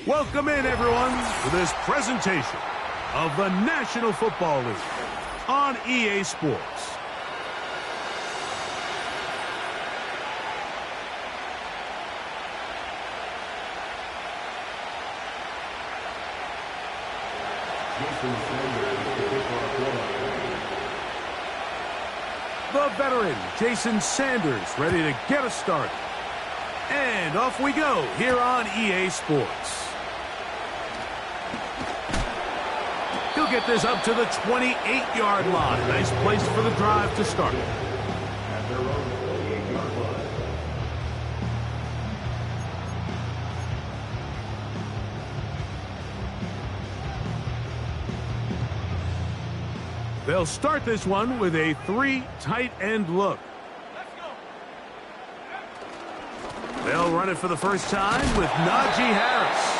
Welcome in, everyone, to this presentation of the National Football League on EA Sports. The veteran, Jason Sanders, ready to get us started. And off we go here on EA Sports. He'll get this up to the 28-yard line. Nice place for the drive to start. At their own 28-yard line. They'll start this one with a 3 tight end look. They'll run it for the first time with Najee Harris.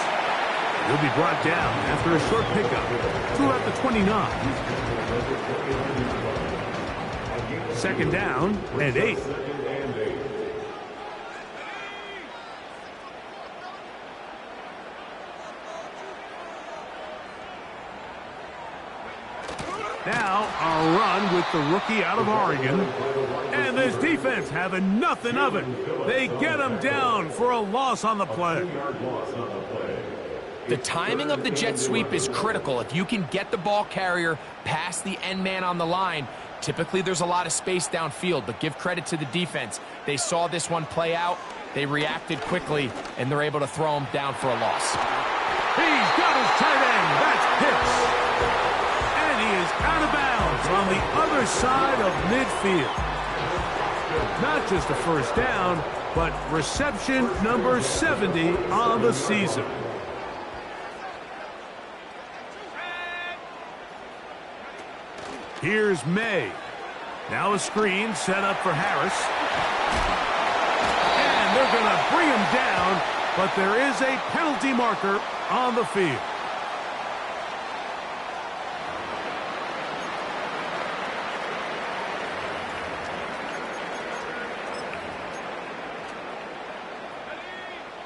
He'll be brought down after a short pickup to about the 29. Second down and 8. Now a run with the rookie out of Oregon. And this defense having nothing of it. They get him down for a loss on the play. The timing of the jet sweep is critical. If you can get the ball carrier past the end man on the line, typically there's a lot of space downfield, but give credit to the defense. They saw this one play out, they reacted quickly, and they're able to throw him down for a loss. He's got his tight end. That's Pitts. And he is out of bounds on the other side of midfield. Not just a first down, but reception number 70 on the season. Here's May. Now a screen set up for Harris. And they're going to bring him down, but there is a penalty marker on the field.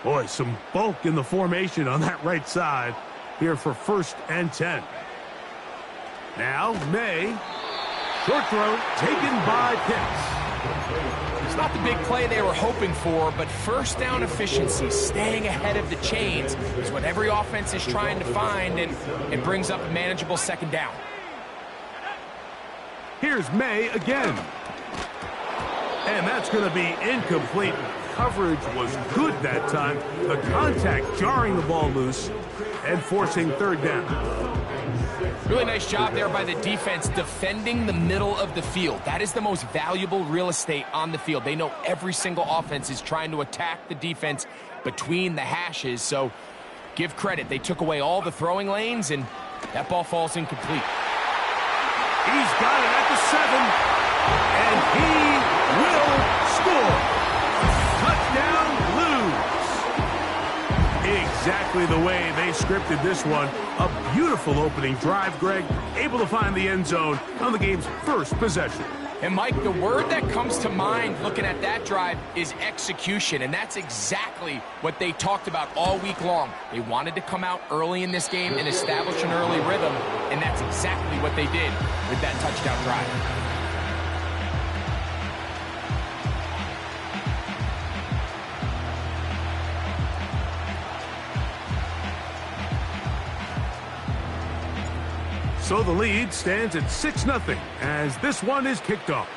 Boy, some bulk in the formation on that right side here for 1st and 10. Now, May. Short throw taken by Pitts. It's not the big play they were hoping for, but first down efficiency, staying ahead of the chains, is what every offense is trying to find, and it brings up a manageable second down. Here's May again. And that's going to be incomplete. Coverage was good that time. The contact jarring the ball loose and forcing 3rd down. Really nice job there by the defense defending the middle of the field. That is the most valuable real estate on the field. They know every single offense is trying to attack the defense between the hashes, so give credit. They took away all the throwing lanes, and that ball falls incomplete. He's got it at the 7, and he will score. Touchdown, Blues. Exactly the way they scripted this one. A beautiful opening drive, Greg. Able to find the end zone on the game's first possession. And, Mike, the word that comes to mind looking at that drive is execution, and that's exactly what they talked about all week long. They wanted to come out early in this game and establish an early rhythm, and that's exactly what they did with that touchdown drive. So the lead stands at 6-0 as this one is kicked off.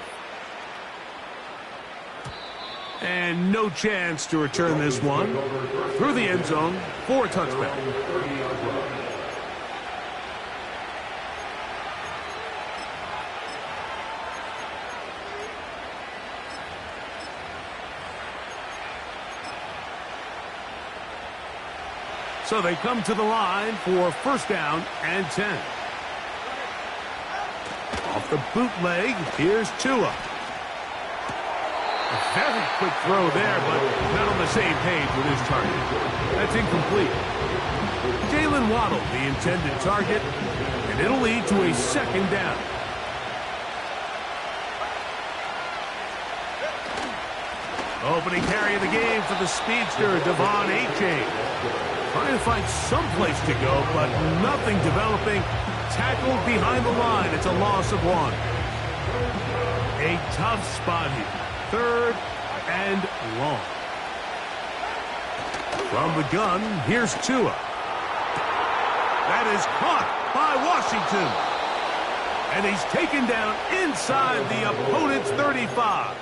And no chance to return this one through the end zone for a touchback. So they come to the line for 1st down and 10. Off the bootleg, here's Tua. A very quick throw there, but not on the same page with his target. That's incomplete. Jalen Waddle, the intended target, and it'll lead to a 2nd down. Opening carry of the game for the speedster, Devon Achane. Trying to find some place to go, but nothing developing. Tackled behind the line. It's a loss of 1. A tough spot here. 3rd and long. From the gun, here's Tua. That is caught by Washington. And he's taken down inside the opponent's 35.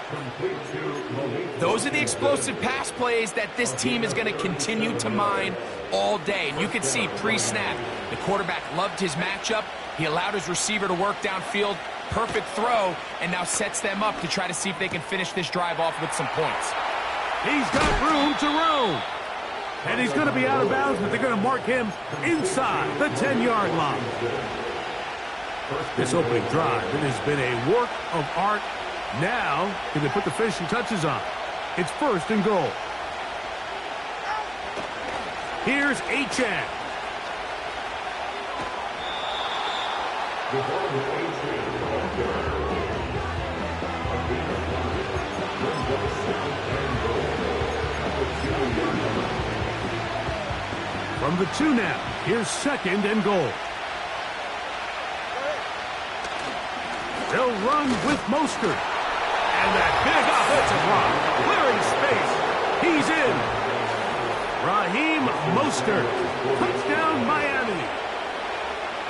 Those are the explosive pass plays that this team is going to continue to mine all day. And you can see pre-snap, the quarterback loved his matchup. He allowed his receiver to work downfield. Perfect throw, and now sets them up to try to see if they can finish this drive off with some points. He's got room to roam. And he's going to be out of bounds, but they're going to mark him inside the 10-yard line. This opening drive, it has been a work of art. Now, can they put the finishing touches on? It's 1st and goal. Here's Achane. From the 2 now, here's 2nd and goal. They'll run with Mostert. And that big offensive run, clearing space. He's in. Raheem Mostert. Touchdown, Miami.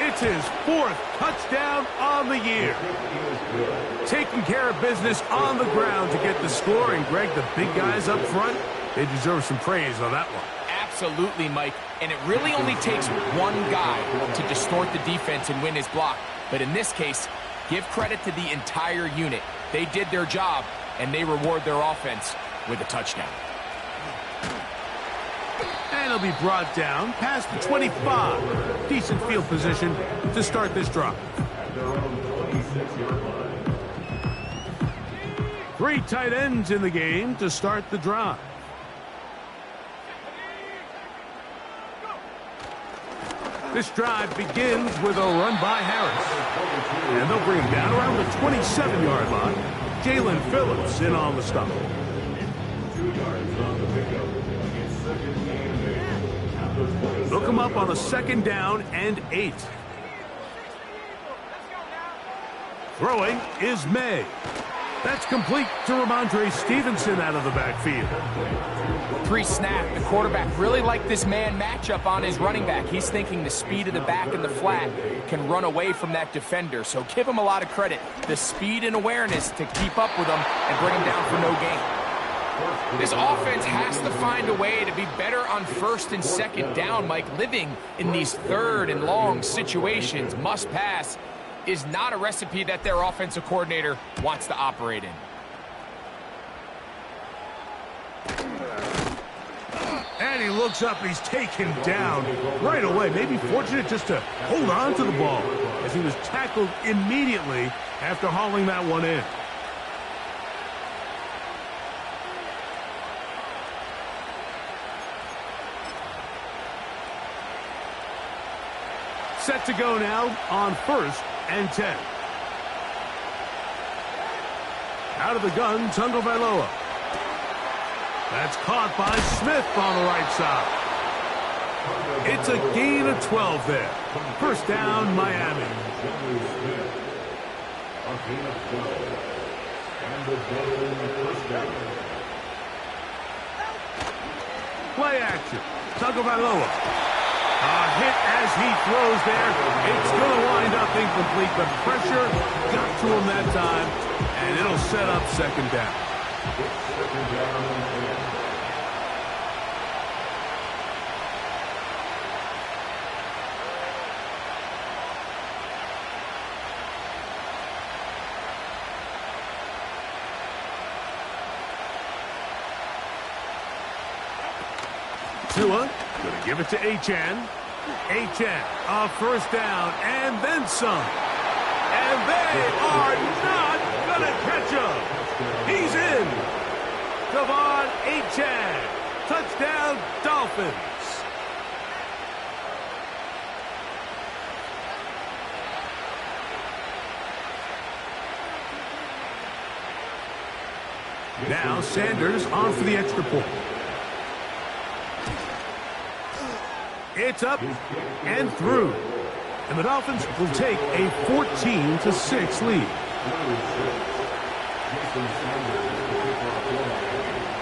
It's his 4th touchdown on the year. Taking care of business on the ground to get the score. And, Greg, the big guys up front, they deserve some praise on that one. Absolutely, Mike. And it really only takes one guy to distort the defense and win his block. But in this case, give credit to the entire unit. They did their job, and they reward their offense with a touchdown. And he'll be brought down past the 25. Decent field position to start this drive. 3 tight ends in the game to start the drive. This drive begins with a run by Harris. And they'll bring him down around the 27-yard line. Jalen Phillips in on the stop. 2 yards on the pickup. It's 2nd and 8. Look him up on a 2nd down and 8. Throwing is May. That's complete to Ramondre Stevenson out of the backfield. Pre-snap, the quarterback really liked this man matchup on his running back. He's thinking the speed of the back in the flat can run away from that defender. So give him a lot of credit. The speed and awareness to keep up with him and bring him down for no gain. This offense has to find a way to be better on 1st and 2nd down, Mike. Living in these 3rd and long situations, must pass, is not a recipe that their offensive coordinator wants to operate in. And he looks up, he's taken down right away. Maybe fortunate just to hold on to the ball as he was tackled immediately after hauling that one in. Set to go now on 1st and 10. Out of the gun, Tagovailoa. That's caught by Smith on the right side. It's a gain of 12 there. 1st down, Miami. Play action. Tagovailoa. A hit as he throws there. It's going to wind up incomplete. The pressure got to him that time, and it'll set up 2nd down. Tua going to give it to Achane. Achane, a 1st down, and then some. And they are not going to catch him. He's in. Devon Achane. Touchdown, Dolphins. Now Sanders on for the extra point. It's up and through. And the Dolphins will take a 14-6 lead.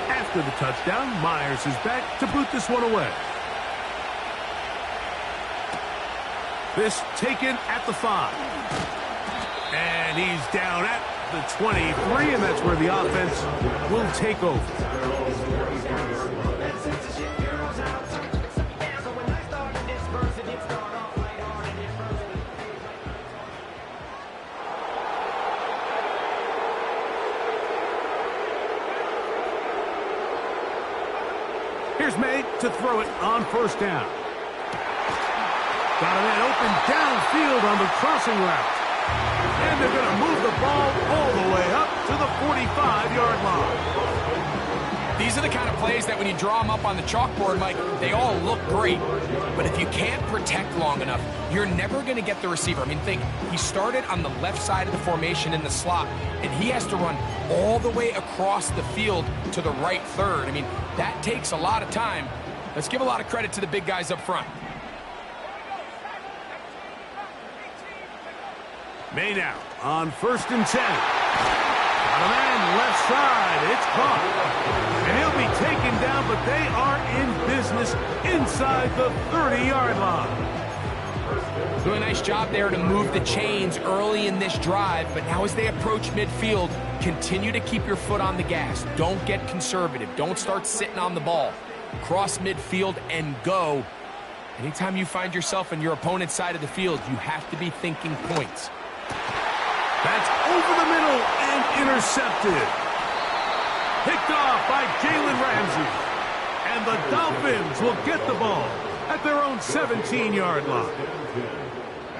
After the touchdown, Myers is back to boot this one away. This taken at the 5. And he's down at the 23, and that's where the offense will take over. Here's May to throw it on first down. Got a man open downfield on the crossing route. And they're going to move the ball all the way up to the 45-yard line. These are the kind of plays that when you draw them up on the chalkboard, Mike, they all look great. But if you can't protect long enough, you're never going to get the receiver. I mean, think, he started on the left side of the formation in the slot, and he has to run all the way across the field to the right third. I mean, that takes a lot of time. Let's give a lot of credit to the big guys up front. May now on 1st and 10. Got a man left side. It's caught. And he'll be taken down, but they are in business inside the 30-yard line. Doing a nice job there to move the chains early in this drive, but now as they approach midfield, continue to keep your foot on the gas. Don't get conservative. Don't start sitting on the ball. Cross midfield and go. Anytime you find yourself on your opponent's side of the field, you have to be thinking points. That's over the middle and intercepted. Picked off by Jalen Ramsey. And the Dolphins will get the ball at their own 17-yard line.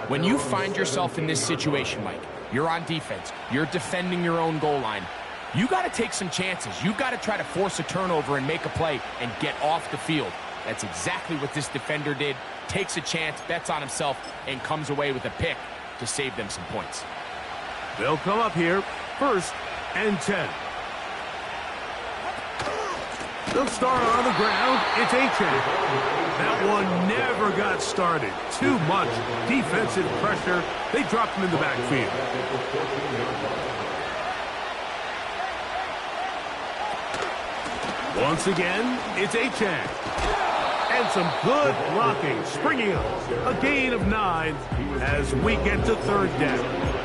When you find yourself in this situation, Mike, you're on defense, you're defending your own goal line, you got to take some chances. You got to try to force a turnover and make a play and get off the field. That's exactly what this defender did. Takes a chance, bets on himself, and comes away with a pick to save them some points. They'll come up here, 1st and 10. They'll start on the ground. It's Achane. That one never got started. Too much defensive pressure. They dropped him in the backfield. Once again, it's Achane. And some good blocking, springing up. A gain of 9 as we get to 3rd down.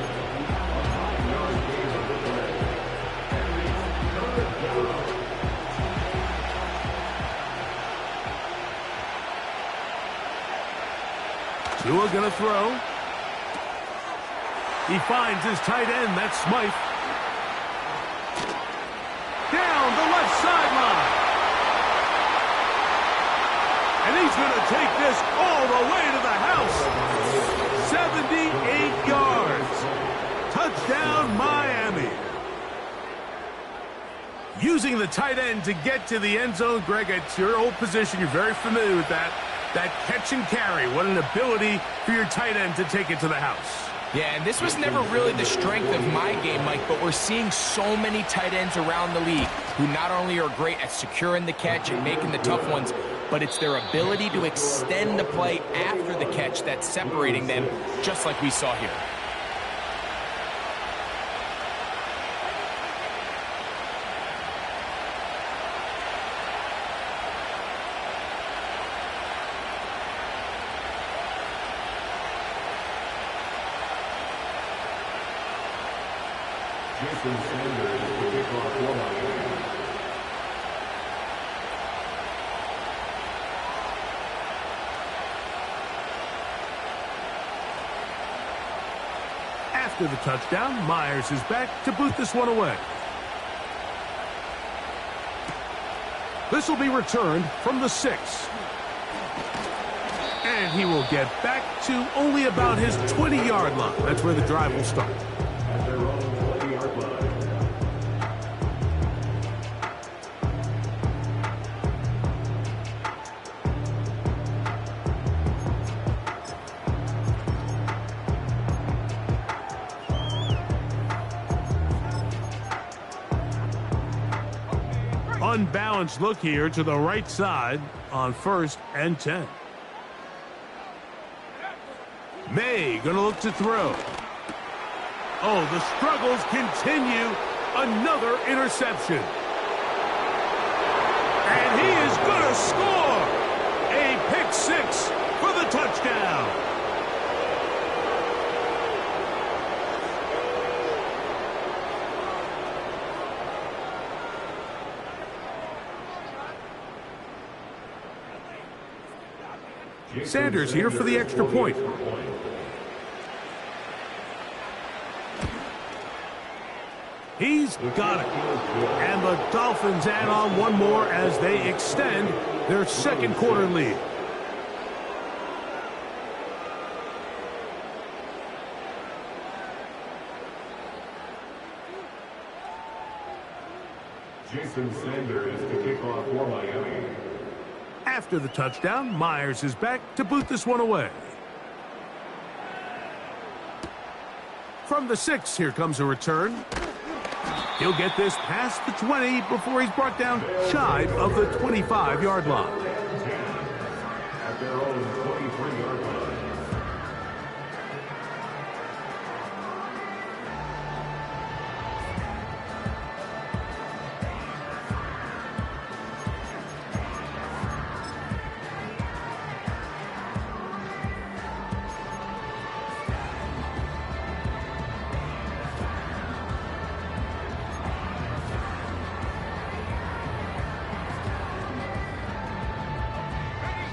Tua gonna throw. He finds his tight end, that's Smythe. Down the left sideline. And he's gonna take this all the way to the house. 78 yards. Touchdown, Miami. Using the tight end to get to the end zone, Greg, it's your old position. You're very familiar with that. That catch and carry, what an ability for your tight end to take it to the house. Yeah, and this was never really the strength of my game, Mike, but we're seeing so many tight ends around the league who not only are great at securing the catch and making the tough ones, but it's their ability to extend the play after the catch that's separating them, just like we saw here. Jason Sanders, the kickoff line. After the touchdown, Myers is back to boot this one away. This will be returned from the 6. And he will get back to only about his 20-yard line. That's where the drive will start. At their own 20-yard line. unbalanced look here to the right side on 1st and 10. May going to look to throw. Oh, the struggles continue. Another interception. And he is going to score. A pick 6 for the touchdown. Sanders here for the extra point. He's got it. And the Dolphins add on one more as they extend their second quarter lead. Jason Sanders to kick off for Miami. After the touchdown, Myers is back to boot this one away. From the 6, here comes a return. He'll get this past the 20 before he's brought down shy of the 25-yard line. At their own 23-yard line.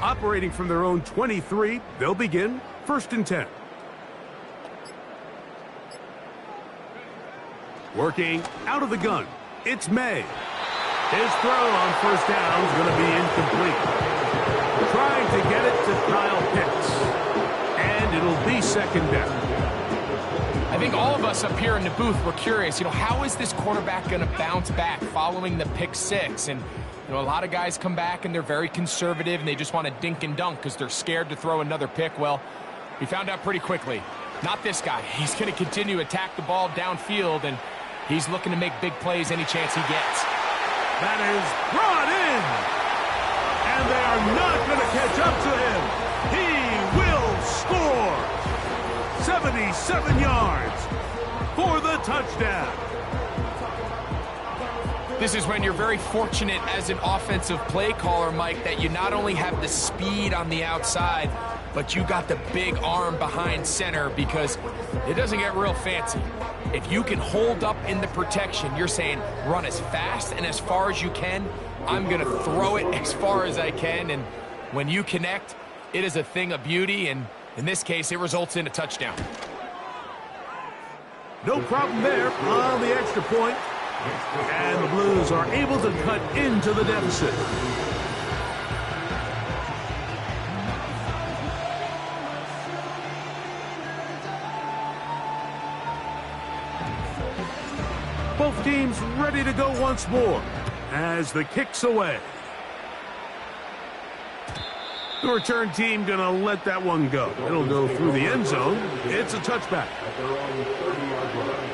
Operating from their own 23, they'll begin 1st and 10. Working out of the gun, it's May. His throw on 1st down is going to be incomplete. Trying to get it to Kyle Pitts. And it'll be 2nd down. I think all of us up here in the booth were curious, how is this quarterback going to bounce back following the pick 6? And a lot of guys come back and they're very conservative and they just want to dink and dunk because they're scared to throw another pick. Well, we found out pretty quickly. Not this guy. He's going to continue to attack the ball downfield, and he's looking to make big plays any chance he gets. That is brought in. And they are not going to catch up to him. He will score. 77 yards for the touchdown. This is when you're very fortunate as an offensive play caller, Mike, that you not only have the speed on the outside, but you got the big arm behind center, because it doesn't get real fancy. If you can hold up in the protection, you're saying run as fast and as far as you can. I'm going to throw it as far as I can, and when you connect, it is a thing of beauty, and in this case, it results in a touchdown. No problem there on the extra point. And the Blues are able to cut into the deficit. Both teams ready to go once more as the kick's away. The return team going to let that one go. It'll go through the end zone. It's a touchback. At their own 30-yard line.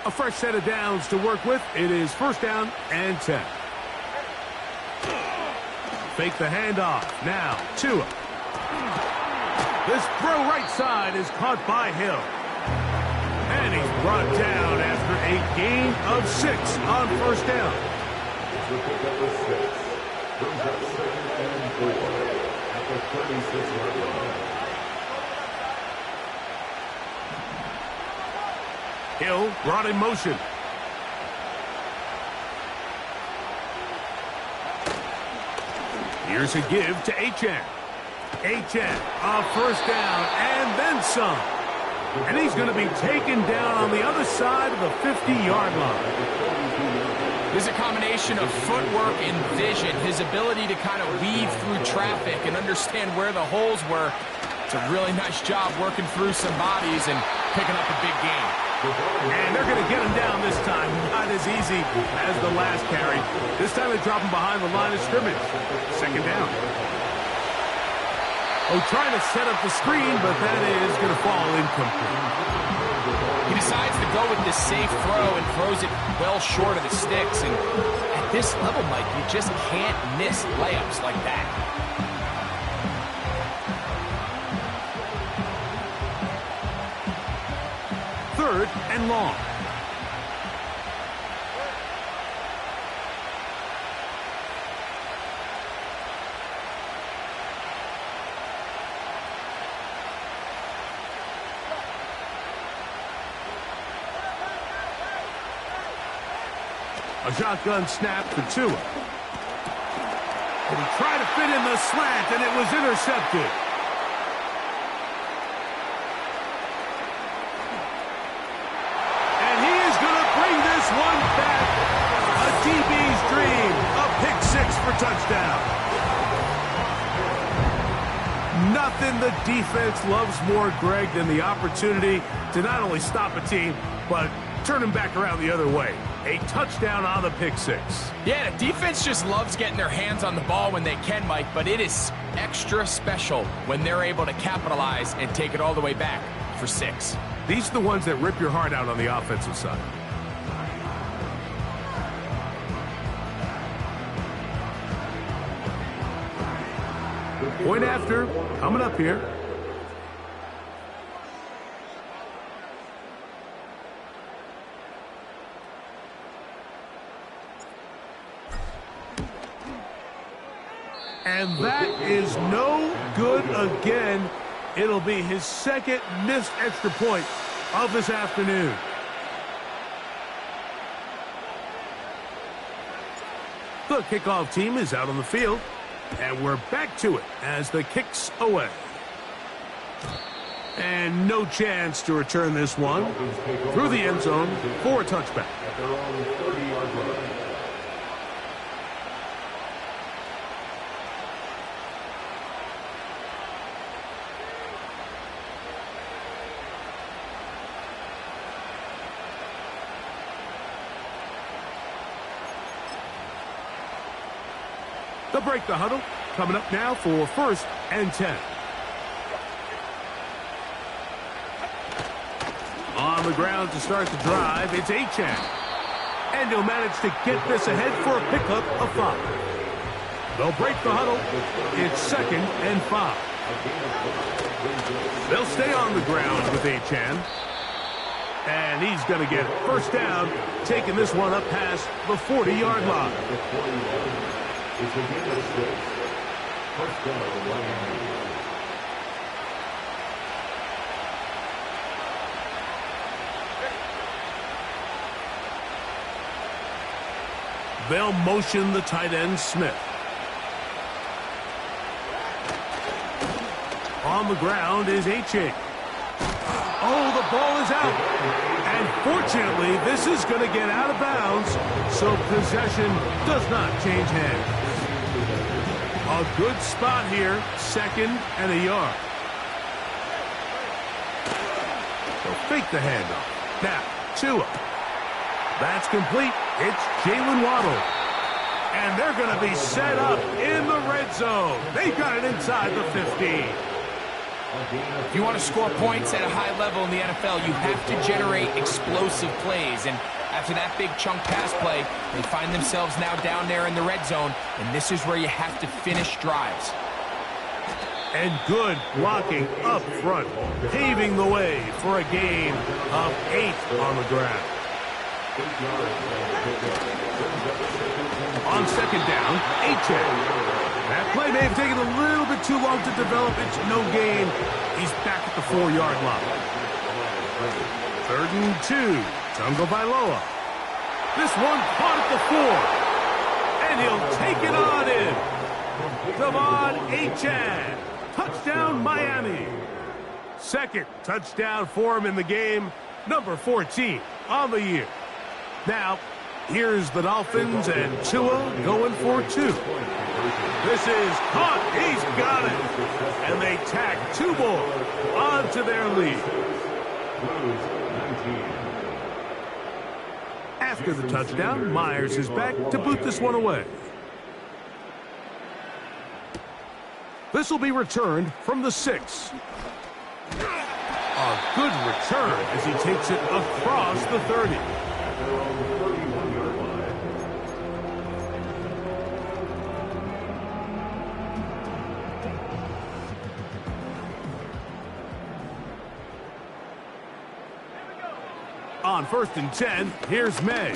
A fresh set of downs to work with. It is 1st down and 10. Fake the handoff. Now, Tua. This throw right side is caught by Hill. And he's brought down after a gain of 6 on 1st down. The pickup is 6. Brings up 2nd and 4 at the 36-yard line. Hill brought in motion. Here's a give to Achane. Achane on 1st down and then some. And he's going to be taken down on the other side of the 50-yard line. There's a combination of footwork and vision, his ability to kind of weave through traffic and understand where the holes were. It's a really nice job working through some bodies and picking up a big gain. And they're going to get him down this time. Not as easy as the last carry. This time they drop him behind the line of scrimmage. Second down. Oh, trying to set up the screen, but that is going to fall incomplete. He decides to go with this safe throw and throws it well short of the sticks. And at this level, Mike, you just can't miss layups like that. Third and long. A shotgun snap for Tua. And he tried to fit in the slant, and it was intercepted. And he is going to bring this one back. A DB's dream. A pick six for touchdown. Nothing the defense loves more, Greg, than the opportunity to not only stop a team, but turn him back around the other way. A touchdown on the pick six. Yeah, the defense just loves getting their hands on the ball when they can, Mike, but it is extra special when they're able to capitalize and take it all the way back for 6. These are the ones that rip your heart out on the offensive side. Point after, coming up here. And that is no good again. It'll be his second missed extra point of this afternoon. The kickoff team is out on the field, and we're back to it as the kick's away. And no chance to return this one through the end zone for a touchback. At their own 30-yard line. They'll break the huddle. Coming up now for 1st and 10. On the ground to start the drive, it's Achane. And he'll manage to get this ahead for a pickup of 5. They'll break the huddle. It's 2nd and 5. They'll stay on the ground with Achane. And he's going to get first down, taking this one up past the 40-yard line. It's a game of 6. First down, Miami. They'll motion the tight end, Smith. On the ground is Achane. Oh, the ball is out. And fortunately, this is going to get out of bounds, so possession does not change hands. A good spot here, 2nd and a yard. They'll fake the handoff. Now, Tua. That's complete. It's Jalen Waddle. And they're going to be set up in the red zone. They've got it inside the 15. If you want to score points at a high level in the NFL, you have to generate explosive plays. And after that big chunk pass play, they find themselves now down there in the red zone. And this is where you have to finish drives. And good blocking up front, paving the way for a gain of 8 on the ground. On 2nd down, Achane. That play may have taken a little bit too long to develop. It's no gain. He's back at the 4-yard line. 3rd and 2. Tungo Bailoa. This one caught at the 4. And he'll take it on in. Devon Achane. Touchdown, Miami. 2nd touchdown for him in the game. Number 14 on the year. Now, here's the Dolphins and Tua going for 2. This is caught. He's got it. And they tack 2 more onto their lead. After the touchdown, Myers is back to boot this one away. This will be returned from the 6. A good return as he takes it across the 30. On 1st and 10, here's May.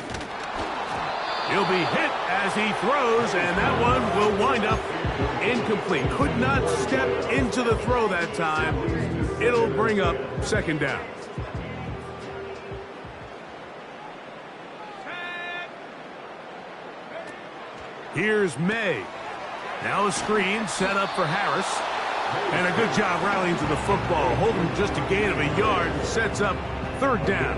He'll be hit as he throws, and that one will wind up incomplete. Could not step into the throw that time. It'll bring up 2nd down. Here's May. Now a screen set up for Harris. And a good job rallying to the football. Holding just a gain of a yard. Sets up 3rd down.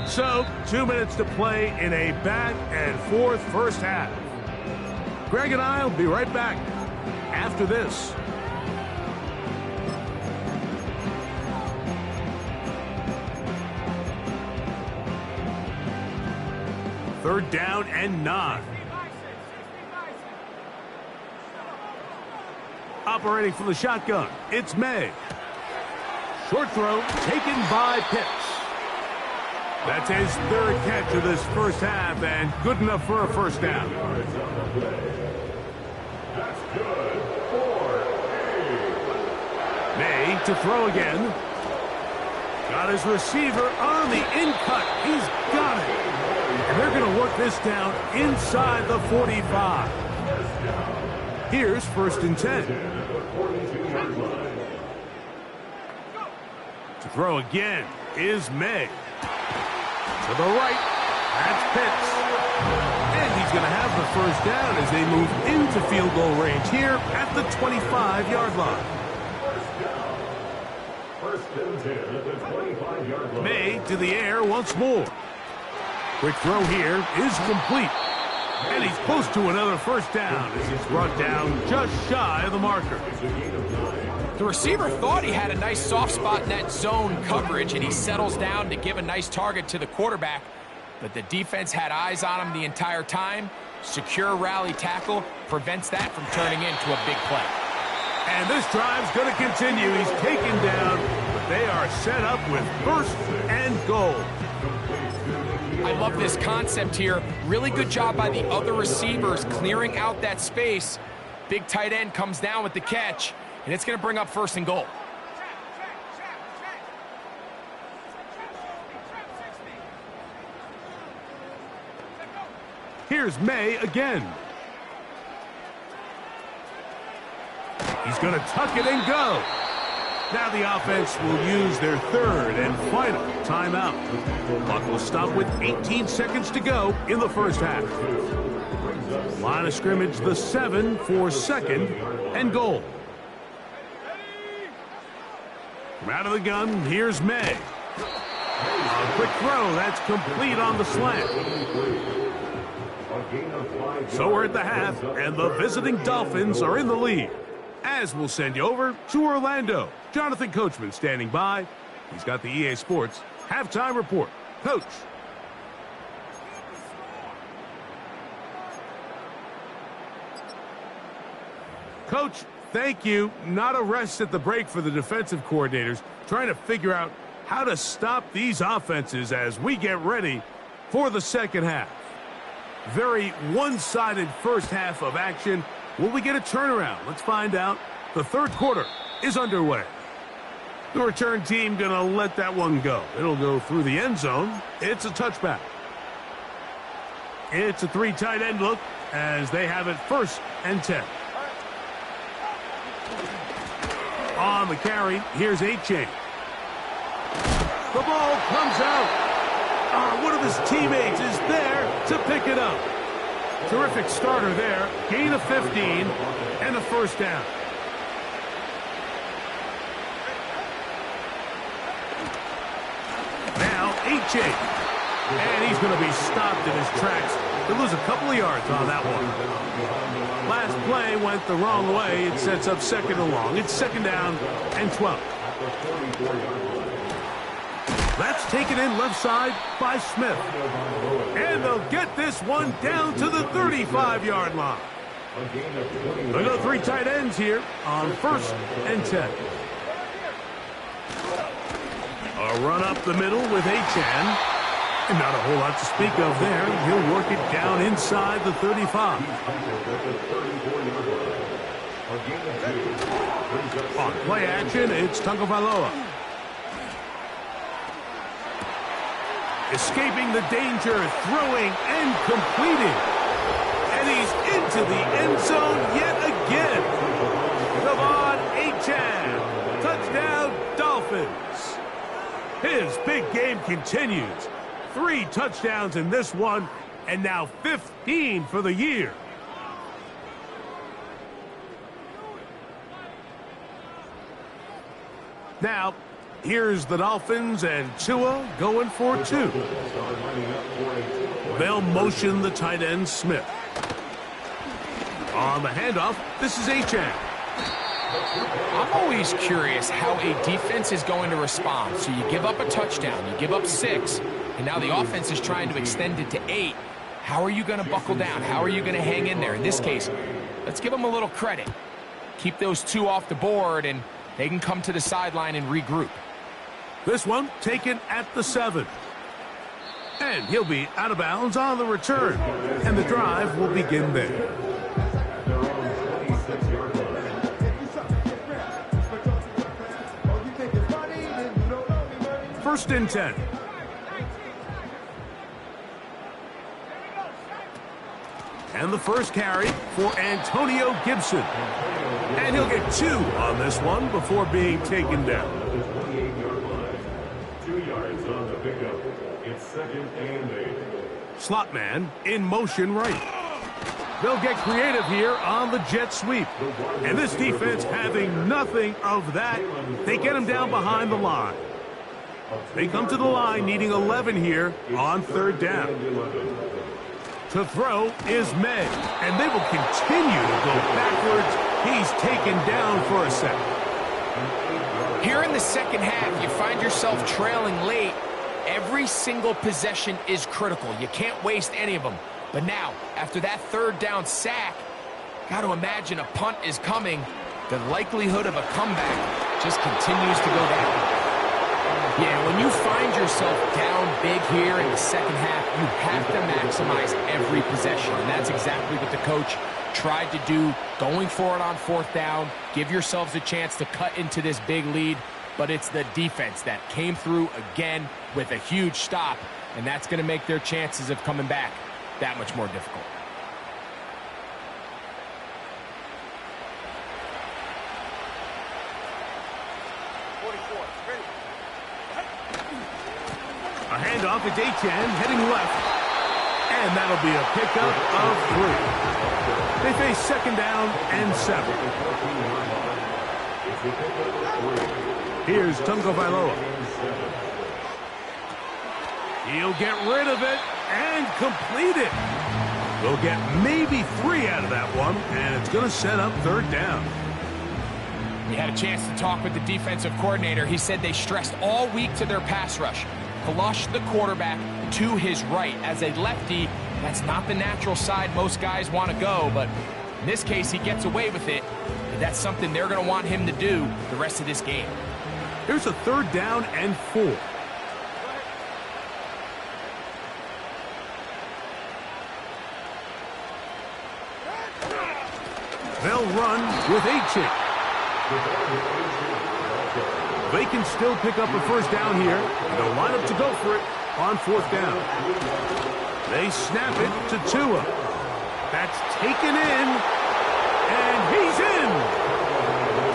So, 2 minutes to play in a back and forth first half. Greg and I will be right back after this. Third down and 9. Operating from the shotgun, it's May. Short throw taken by Pitts. That's his 3rd catch of this first half, and good enough for a first down. That's good for May to throw again. Got his receiver on the in-cut. He's got it. And they're going to work this down inside the 45. Here's 1st and 10. To throw again is May. To the right, that's Pitts. And he's going to have the first down as they move into field goal range here at the 25-yard line. First and 10 at the 25-yard line. May to the air once more. Quick throw here is complete. And he's close to another first down as he's brought down just shy of the marker. The receiver thought he had a nice soft spot in that zone coverage, and he settles down to give a nice target to the quarterback. But the defense had eyes on him the entire time. Secure rally tackle prevents that from turning into a big play. And this drive's going to continue. He's taken down, but they are set up with 1st and goal. I love this concept here. Really good job by the other receivers clearing out that space. Big tight end comes down with the catch, and it's going to bring up 1st and goal. Here's May again. He's going to tuck it and go. Now the offense will use their 3rd and final timeout. Clock will stop with 18 seconds to go in the first half. Line of scrimmage, the 7 for 2nd and goal. From out of the gun, here's May. A quick throw, that's complete on the slant. So we're at the half, and the visiting Dolphins are in the lead. As we'll send you over to Orlando. Jonathan Coachman standing by. He's got the EA Sports halftime report. Coach. Coach, thank you. Not a rest at the break for the defensive coordinators, trying to figure out how to stop these offenses as we get ready for the second half. Very one-sided first half of action. Will we get a turnaround? Let's find out. The 3rd quarter is underway. The return team going to let that one go. It'll go through the end zone. It's a touchback. It's a 3 tight end look as they have it 1st and 10. On the carry, here's Achane. The ball comes out. One of his teammates is there to pick it up. Terrific starter there. Gain of 15 and a first down. Now, Achane. And he's going to be stopped in his tracks. He'll lose a couple of yards on that one. Last play went the wrong way. It sets up 2nd and long. It's 2nd down and 12. That's taken in left side by Smith. And they'll get this one down to the 35-yard line. They go 3 tight ends here on 1st and 10. A run up the middle with Achane. And not a whole lot to speak of there. He'll work it down inside the 35. On play action, it's Tagovailoa. Escaping the danger, throwing and completing. And he's into the end zone yet again. De'Von Achane. Touchdown, Dolphins. His big game continues. 3 touchdowns in this one, and now 15 for the year. Now, here's the Dolphins and Tua going for 2. They'll motion the tight end Smith. On the handoff, this is Achane. I'm always curious how a defense is going to respond. So you give up a touchdown, you give up 6, and now the offense is trying to extend it to 8. How are you going to buckle down? How are you going to hang in there? In this case, let's give them a little credit. Keep those 2 off the board, and they can come to the sideline and regroup. This one taken at the 7. And he'll be out of bounds on the return. And the drive will begin there. First and 10. And the first carry for Antonio Gibson. And he'll get 2 on this one before being taken down. 2 yards on the pickup. It's 2nd and 8. Slot man in motion right. They'll get creative here on the jet sweep. And this defense having nothing of that. They get him down behind the line. They come to the line needing 11 here on 3rd down. To throw is May. And they will continue to go backwards. He's taken down for a sack. Here in the second half, you find yourself trailing late. Every single possession is critical. You can't waste any of them. But now, after that 3rd down sack, got to imagine a punt is coming. The likelihood of a comeback just continues to go down. Yeah, when you find yourself down big here in the second half, you have to maximize every possession. And that's exactly what the coach tried to do, going for it on 4th down. Give yourselves a chance to cut into this big lead. But it's the defense that came through again with a huge stop. And that's going to make their chances of coming back that much more difficult. A handoff to Achane heading left. And that'll be a pickup of 3. They face 2nd down and 7. Here's Tagovailoa. He'll get rid of it and complete it. They'll get maybe 3 out of that one, and it's going to set up 3rd down. We had a chance to talk with the defensive coordinator. He said they stressed all week to their pass rush. Flush the quarterback to his right. As a lefty, that's not the natural side most guys want to go, but in this case, he gets away with it. And that's something they're going to want him to do the rest of this game. Here's a 3rd down and 4. They'll run with Achane. They can still pick up a 1st down here. They'll line up to go for it on 4th down. They snap it to Tua. That's taken in. And he's in.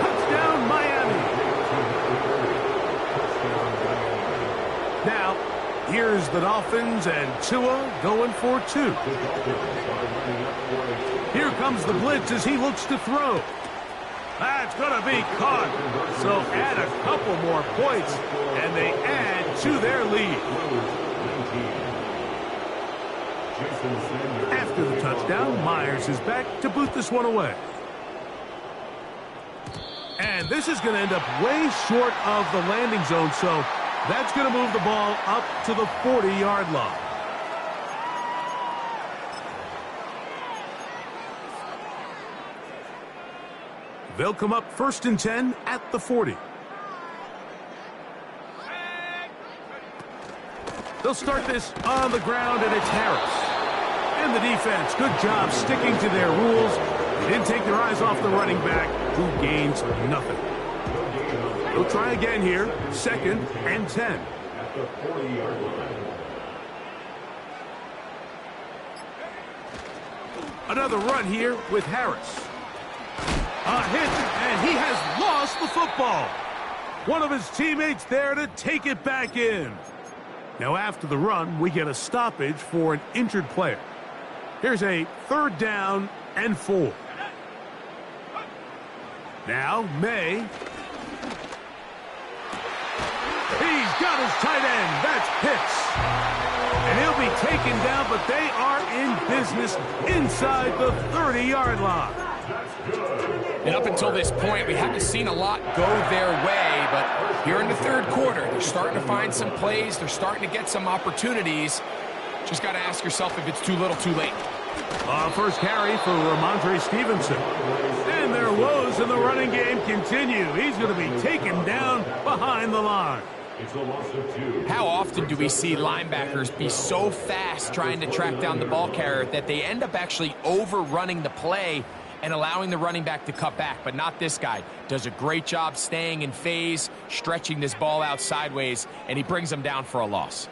Touchdown, Miami. Now, here's the Dolphins and Tua going for 2. Here comes the blitz as he looks to throw. That's going to be caught. So add a couple more points, and they add to their lead. After the touchdown, Myers is back to boot this one away. And this is going to end up way short of the landing zone, so That's going to move the ball up to the 40-yard line. They'll come up 1st and 10 at the 40. They'll start this on the ground, and it's Harris. And the defense, good job sticking to their rules. They didn't take their eyes off the running back, who gains nothing. They'll try again here, 2nd and 10. At the 40-yard line. Another run here with Harris. A hit, and he has lost the football. One of his teammates there to take it back in. Now after the run, we get a stoppage for an injured player. Here's a 3rd down and 4. Now May. He's got his tight end. That's Pitts. And he'll be taken down, but they are in business inside the 30-yard line. And up until this point, we haven't seen a lot go their way, but here in the 3rd quarter, they're starting to find some plays. They're starting to get some opportunities. Just got to ask yourself if it's too little, too late. First carry for Ramondre Stevenson. And their woes in the running game continue. He's going to be taken down behind the line. It's a loss of 2. How often do we see linebackers be so fast trying to track down the ball carrier that they end up actually overrunning the play and allowing the running back to cut back? But not this guy. Does a great job staying in phase, stretching this ball out sideways, and he brings them down for a loss.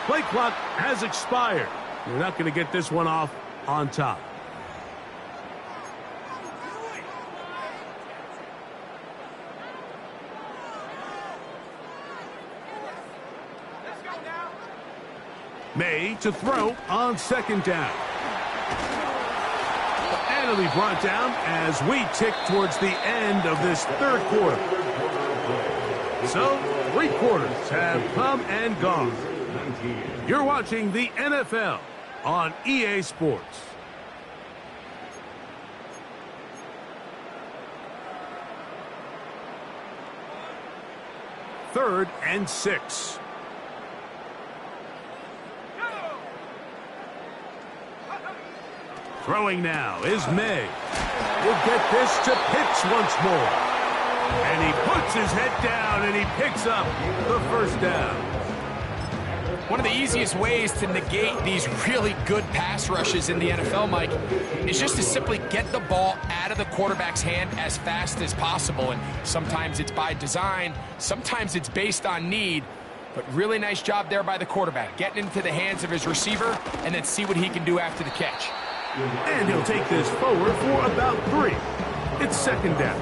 Play clock has expired. We're not going to get this one off on top. May to throw on 2nd down. And it'll be brought down as we tick towards the end of this 3rd quarter. So, 3 quarters have come and gone. You're watching the NFL on EA Sports. Third and 6. Throwing now is May. We'll get this to Pitts once more. And he puts his head down and he picks up the 1st down. One of the easiest ways to negate these really good pass rushes in the NFL, Mike, is just to simply get the ball out of the quarterback's hand as fast as possible. And sometimes it's by design, sometimes it's based on need. But really nice job there by the quarterback, getting into the hands of his receiver and then see what he can do after the catch. And he'll take this forward for about 3. It's 2nd down.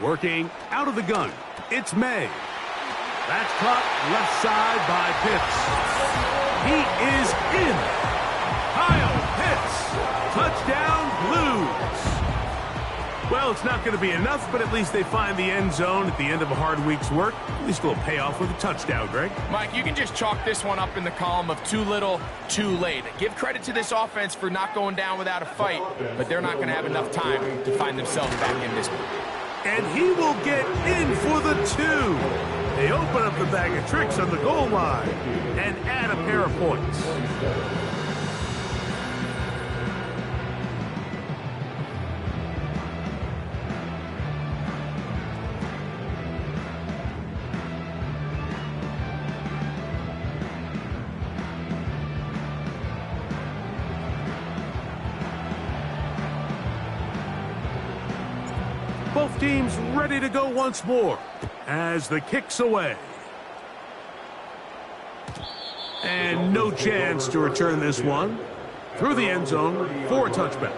Working out of the gun, it's May. That's caught left side by Pitts. He is in. Kyle Pitts, touchdown Blues. Well, it's not going to be enough, but at least they find the end zone at the end of a hard week's work. At least it'll pay off with a touchdown, Greg. Mike, you can just chalk this one up in the column of too little, too late. Give credit to this offense for not going down without a fight, but they're not going to have enough time to find themselves back in this one. And he will get in for the 2. They open up the bag of tricks on the goal line and add a pair of points. Both teams ready to go once more as the kick's away. And no chance to return this one through the end zone for a touchback.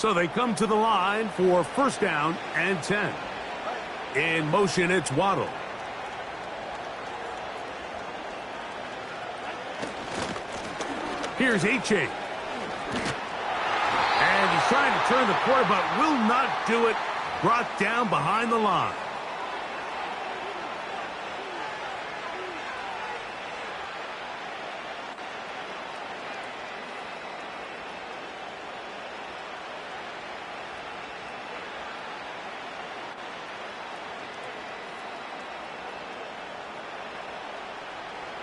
So they come to the line for first down and 10. In motion, it's Waddle. Here's Achane. And he's trying to turn the corner, but will not do it. Brought down behind the line.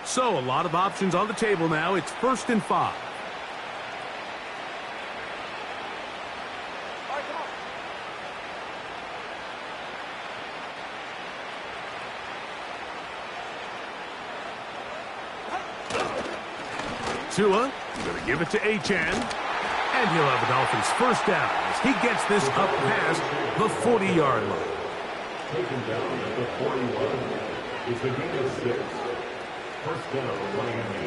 So a lot of options on the table now. It's 1st and 5. Tua going to give it to Achane. And he'll have the Dolphins first down as he gets this up past the 40-yard line. Taken down at the 41. It's a gain of 6. First down, Miami.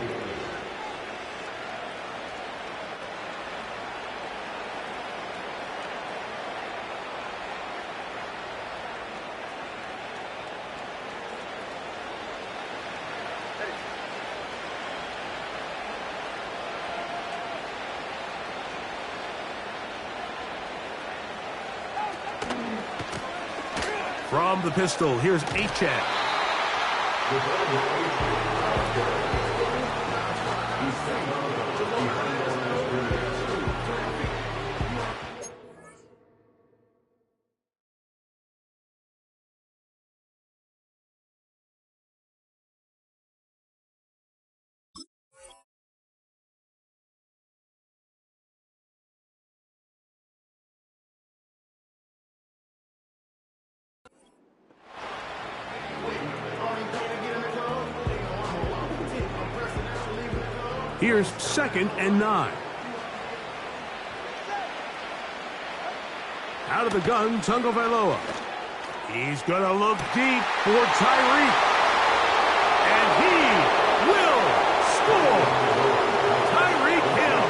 From the pistol, here's Achane. Here's 2nd and 9. Out of the gun, Tagovailoa. He's going to look deep for Tyreek. And he will score. Tyreek Hill.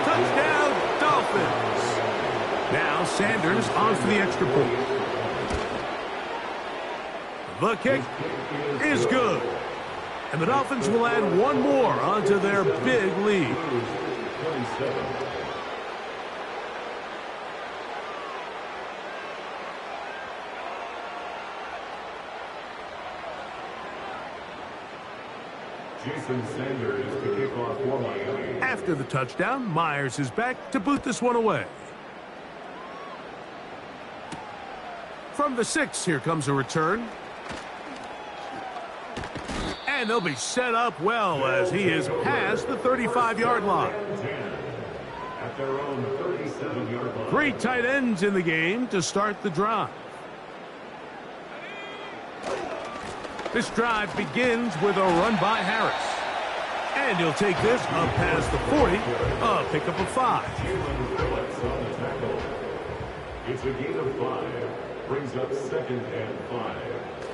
Touchdown, Dolphins. Now Sanders on for the extra point. The kick is good. And the Dolphins will add one more onto their big lead. Jason Sanders to kick off for Miami. After the touchdown, Myers is back to boot this one away. From the 6, here comes a return. And they'll be set up well as he is past the 35-yard line. At their own 37-yard line. 3 tight ends in the game to start the drive. This drive begins with a run by Harris. And he'll take this up past the 40, a pickup of 5. It's a gain of 5. Brings up 2nd and 5.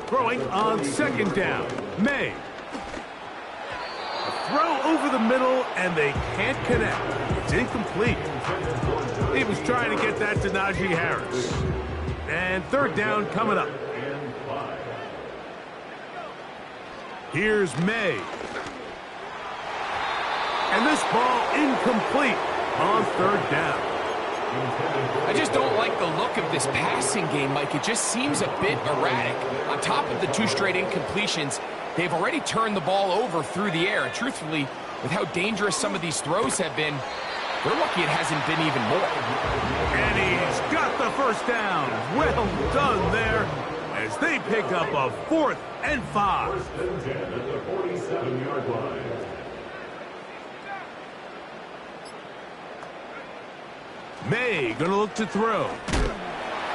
Throwing on 2nd down. May. Throw over the middle, and they can't connect. It's incomplete. He was trying to get that to Najee Harris. And 3rd down coming up. Here's May. And this ball incomplete on 3rd down. I just don't like the look of this passing game, Mike. It just seems a bit erratic. On top of the 2 straight incompletions, they've already turned the ball over through the air. And truthfully, with how dangerous some of these throws have been, they're lucky it hasn't been even more. And he's got the first down. Well done there as they pick up a 4th and 5. 1st and 10 at the 47-yard line. May gonna look to throw.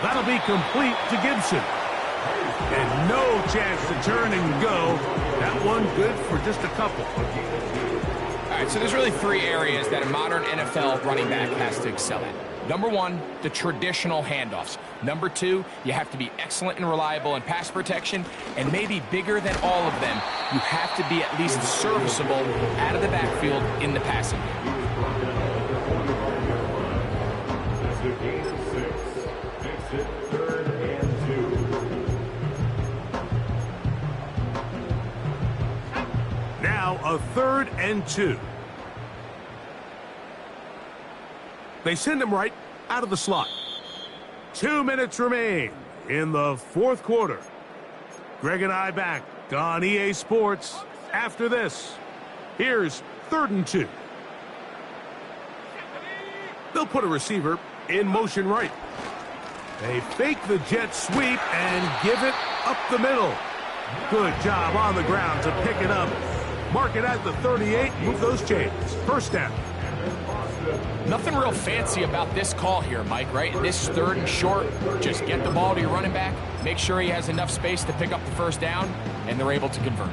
That'll be complete to Gibson. And no chance to turn and go. That one good for just a couple. All right, so there's really 3 areas that a modern NFL running back has to excel at. Number 1, the traditional handoffs. Number 2, you have to be excellent and reliable in pass protection. And maybe bigger than all of them, you have to be at least serviceable out of the backfield in the passing game. Now a 3rd and 2. They send him right out of the slot. 2 minutes remain in the 4th quarter. Greg and I back on EA Sports after this. Here's 3rd and 2. They'll put a receiver in motion right. They fake the jet sweep and give it up the middle. Good job on the ground to pick it up. Mark it at the 38, move those chains. First down. Nothing real fancy about this call here, Mike, right? This 3rd and short, just get the ball to your running back, make sure he has enough space to pick up the first down, and they're able to convert.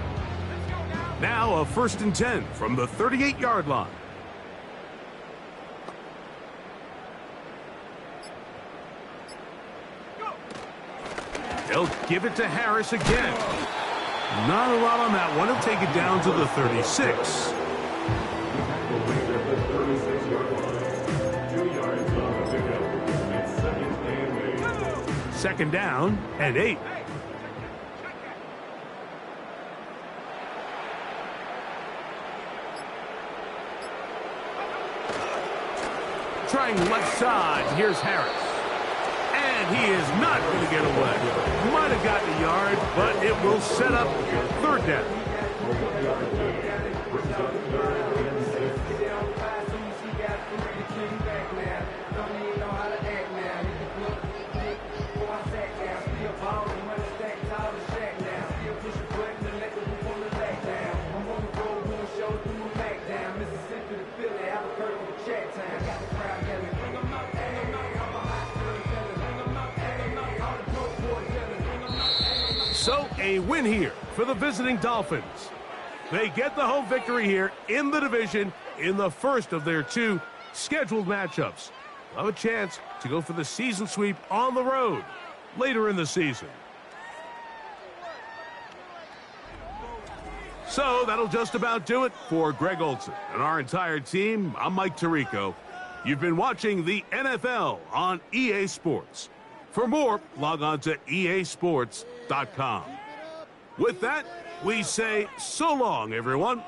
Now a 1st and 10 from the 38-yard line. They'll give it to Harris again. Not a lot on that one. He'll take it down to the 36. Second down and 8. Trying left side. Here's Harris. And he is not going to get away. Might have gotten a yard, but it will set up 3rd down. So a win here for the visiting Dolphins. They get the home victory here in the division in the first of their 2 scheduled matchups. They'll have a chance to go for the season sweep on the road later in the season. So that'll just about do it for Greg Olsen and our entire team. I'm Mike Tirico. You've been watching the NFL on EA Sports. For more, log on to easports.com. With that, we say so long, everyone.